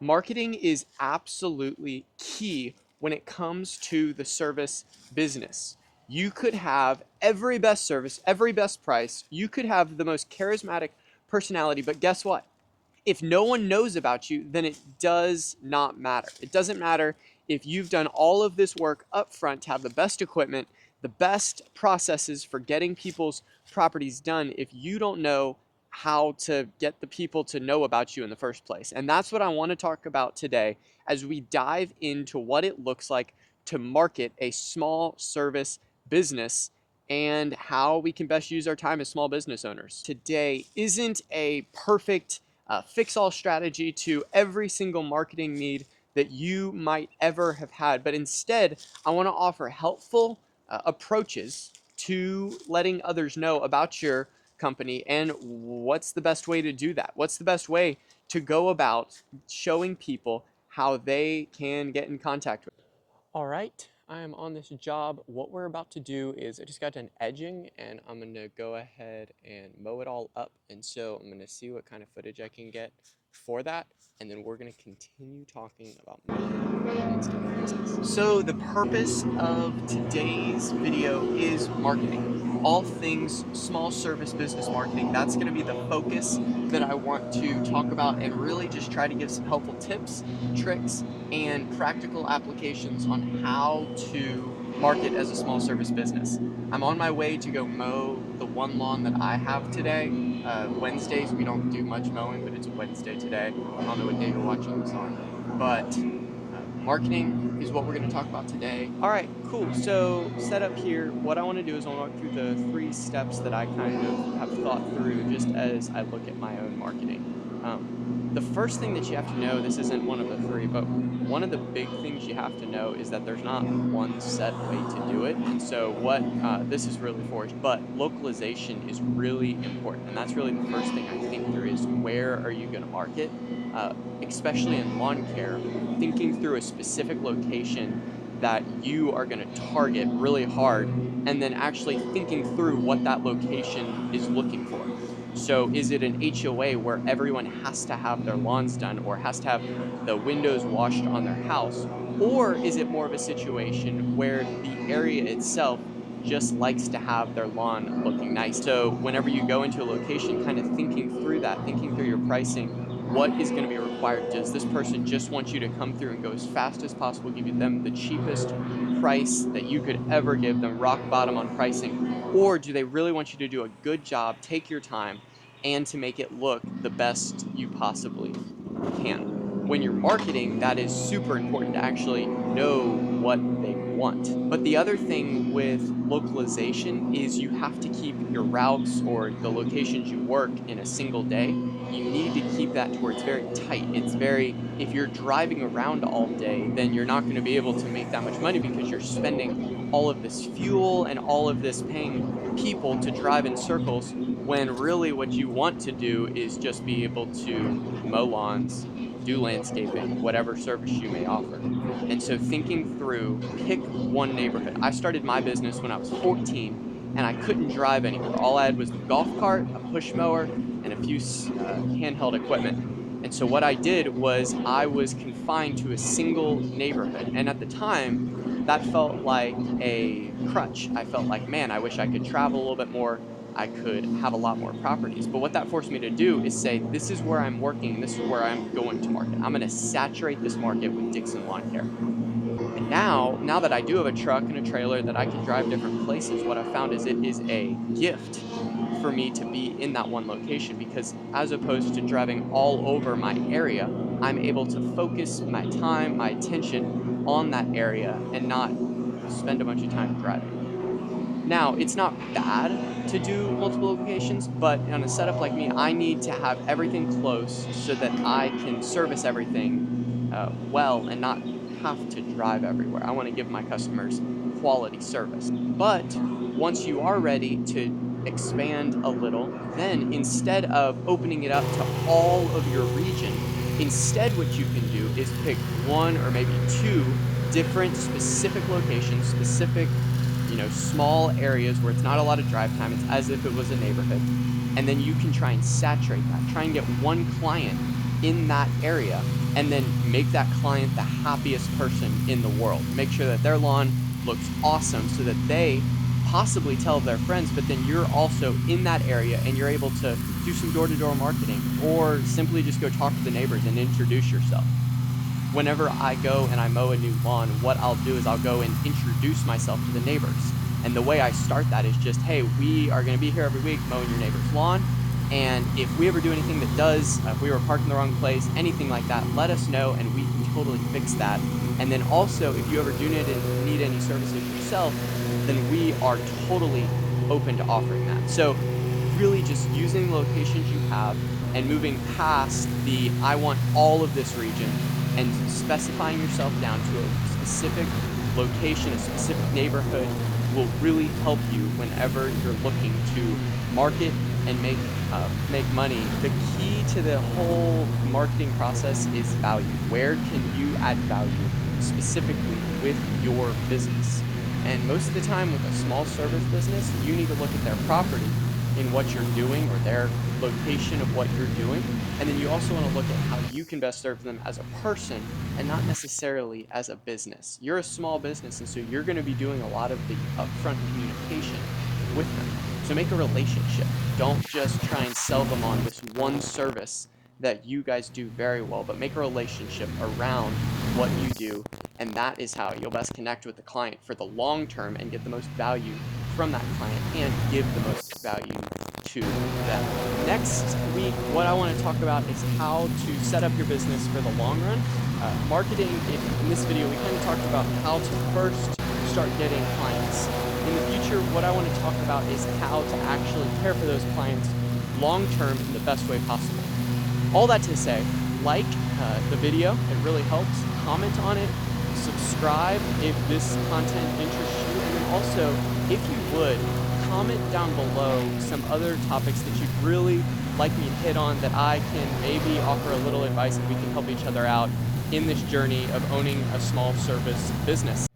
Marketing is absolutely key when it comes to the service business. You could have every best service, every best price. You could have the most charismatic personality, but guess what? If no one knows about you, then it does not matter. It doesn't matter if you've done all of this work up front to have the best equipment, the best processes for getting people's properties done, if you don't know how to get the people to know about you in the first place. And that's what I want to talk about today as we dive into what it looks like to market a small service business and how we can best use our time as small business owners. Today isn't a perfect fix-all strategy to every single marketing need that you might ever have had, but instead I want to offer helpful approaches to letting others know about your company and what's the best way to do that. What's the best way to go about showing people how they can get in contact with you. All right, I am on this job. What we're about to do is I just got done edging and I'm gonna go ahead and mow it all up. And so I'm gonna see what kind of footage I can get for that. And then we're gonna continue talking about marketing and stuff like this. So the purpose of today's video is marketing. All things small service business marketing. That's gonna be the focus that I want to talk about and really just try to give some helpful tips, tricks, and practical applications on how to market as a small service business. I'm on my way to go mow the one lawn that I have today. Wednesdays, we don't do much mowing, but it's a Wednesday today. I don't know what day you're watching this on, but marketing is what we're going to talk about today. All right, cool. So set up here, what I want to do is I want to walk through the 3 steps that I kind of have thought through just as I look at my own marketing. The first thing that you have to know, this isn't one of the 3, but one of the big things you have to know is that there's not one set way to do it. And so what this is really for, but localization is really important. And that's really the first thing I think through is where are you going to market, especially in lawn care, thinking through a specific location that you are going to target really hard and then actually thinking through what that location is looking for. So is it an HOA where everyone has to have their lawns done or has to have the windows washed on their house? Or is it more of a situation where the area itself just likes to have their lawn looking nice? So whenever you go into a location, kind of thinking through that, thinking through your pricing, what is going to be required? Does this person just want you to come through and go as fast as possible, give you them the cheapest price that you could ever give them, rock bottom on pricing? Or do they really want you to do a good job, take your time, and to make it look the best you possibly can? When you're marketing, that is super important to actually know what they want. But the other thing with localization is you have to keep your routes or the locations you work in a single day. You need to keep that to where it's very tight. It's very, if you're driving around all day, then you're not going to be able to make that much money because you're spending all of this fuel and all of this paying people to drive in circles when really what you want to do is just be able to mow lawns, do landscaping, whatever service you may offer. And so thinking through, pick one neighborhood. I started my business when I was 14 and I couldn't drive anywhere. All I had was the golf cart, a push mower, and a few handheld equipment. And so what I did was I was confined to a single neighborhood. And at the time, that felt like a crutch. I felt like, man, I wish I could travel a little bit more. I could have a lot more properties. But what that forced me to do is say, this is where I'm working, this is where I'm going to market. I'm going to saturate this market with Dickson Lawn Care. And now that I do have a truck and a trailer that I can drive different places, what I found is it is a gift for me to be in that one location because as opposed to driving all over my area, I'm able to focus my time, my attention on that area and not spend a bunch of time driving. Now, it's not bad to do multiple locations, but on a setup like me, I need to have everything close so that I can service everything well and not have to drive everywhere. I want to give my customers quality service. But once you are ready to expand a little, then instead of opening it up to all of your region, instead what you can do is pick 1 or maybe 2 different specific locations, specific small areas where it's not a lot of drive time. It's as if it was a neighborhood. And then you can try and saturate that. Try and get one client in that area, and then make that client the happiest person in the world. Make sure that their lawn looks awesome so that they possibly tell their friends, but then you're also in that area and you're able to do some door-to-door marketing, or simply just go talk to the neighbors and introduce yourself. Whenever I go and I mow a new lawn, what I'll do is I'll go and introduce myself to the neighbors. And the way I start that is just, hey, we are going to be here every week mowing your neighbor's lawn. And if we ever do anything that does, if we were parked in the wrong place, anything like that, let us know and we can totally fix that. And then also, if you ever do need any services yourself, then we are totally open to offering that. So really just using the locations you have and moving past the I want all of this region, and specifying yourself down to a specific location, a specific neighborhood, will really help you whenever you're looking to market and make money. The key to the whole marketing process is value. Where can you add value specifically with your business? And most of the time with a small service business, you need to look at their property in what you're doing, or their location of what you're doing. And then you also want to look at how you can best serve them as a person and not necessarily as a business. You're a small business, and so you're going to be doing a lot of the upfront communication with them. So make a relationship. Don't just try and sell them on this one service that you guys do very well, but make a relationship around what you do, and that is how you'll best connect with the client for the long term and get the most value from that client and give the most value to them. Next week, what I want to talk about is how to set up your business for the long run. Marketing, in this video, we kind of talked about how to first start getting clients. In the future, what I want to talk about is how to actually care for those clients long term in the best way possible. All that to say, like the video, it really helps. Comment on it, subscribe if this content interests you, and then also, if you would, comment down below some other topics that you'd really like me to hit on, that I can maybe offer a little advice and we can help each other out in this journey of owning a small service business.